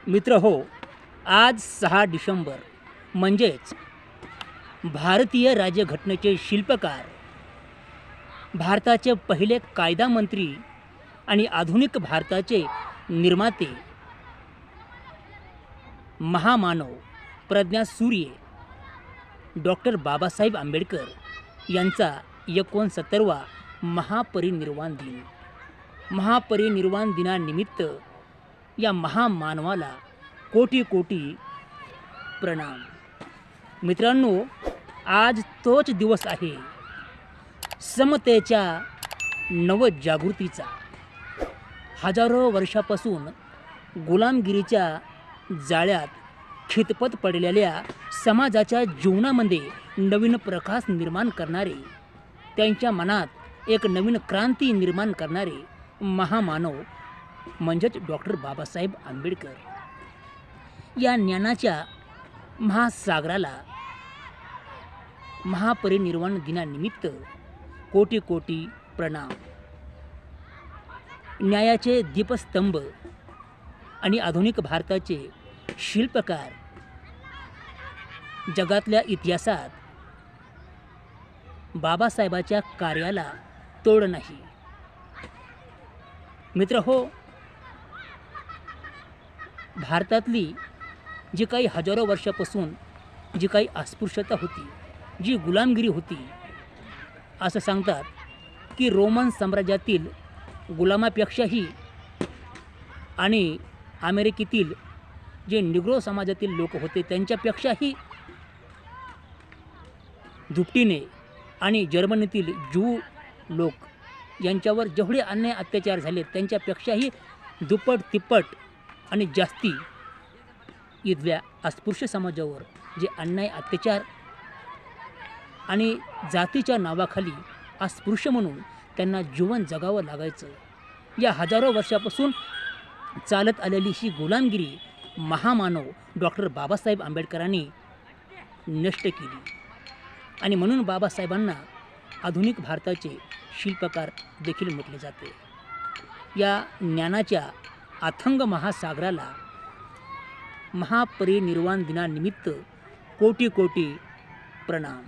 मित्र हो, आज 6 डिसेंबर म्हणजेच भारतीय राज्यघटनेचे शिल्पकार, भारताचे पहिले कायदा मंत्री आणि आधुनिक भारताचे निर्माते, महामानव, प्रज्ञासूर्य डॉक्टर बाबासाहेब आंबेडकर यांचा 69वा महापरिनिर्वाण दिन. महापरिनिर्वाण दिनानिमित्त या महामानवाला कोटी कोटी प्रणाम. मित्रांनो, आज तोच दिवस आहे समतेच्या नवजागृतीचा. हजारो वर्षापासून गुलामगिरीच्या जाळ्यात खितपत पडलेल्या समाजाच्या जीवनामध्ये नवीन प्रकाश निर्माण करणारे, त्यांच्या मनात एक नवीन क्रांती निर्माण करणारे महामानव म्हणजेच डॉक्टर बाबासाहेब आंबेडकर. या ज्ञानाच्या महासागराला महापरिनिर्वाण दिनानिमित्त कोटी कोटी प्रणाम. न्यायाचे दीपस्तंभ आणि आधुनिक भारताचे शिल्पकार, जगातल्या इतिहासात बाबासाहेबाच्या कार्याला तोड नाही. मित्र हो, भारतातली जी काही हजारो वर्षापासून जी काही अस्पृश्यता होती, जी गुलामगिरी होती, असं सांगतात की रोमन साम्राज्यातील गुलामापेक्षाही आणि अमेरिकेतील जे निग्रो समाजातील लोक होते त्यांच्यापेक्षाही दुपटीने आणि जर्मनीतील ज्यू लोक यांच्यावर जेवढे अन्याय अत्याचार झाले त्यांच्यापेक्षाही दुप्पट तिप्पट आणि जास्ती इथल्या अस्पृश्य समाजावर जे अन्याय अत्याचार आणि जातीच्या नावाखाली अस्पृश्य म्हणून त्यांना जीवन जगावं लागायचं. या हजारो वर्षापासून चालत आलेली ही गुलामगिरी महामानव डॉक्टर बाबासाहेब आंबेडकरांनी नष्ट केली. आणि म्हणून बाबासाहेबांना आधुनिक भारताचे शिल्पकार देखील म्हटले जाते. या ज्ञानाच्या अथंग महासागराला महापरिनिर्वाण दिनानिमित्त कोटी कोटी प्रणाम.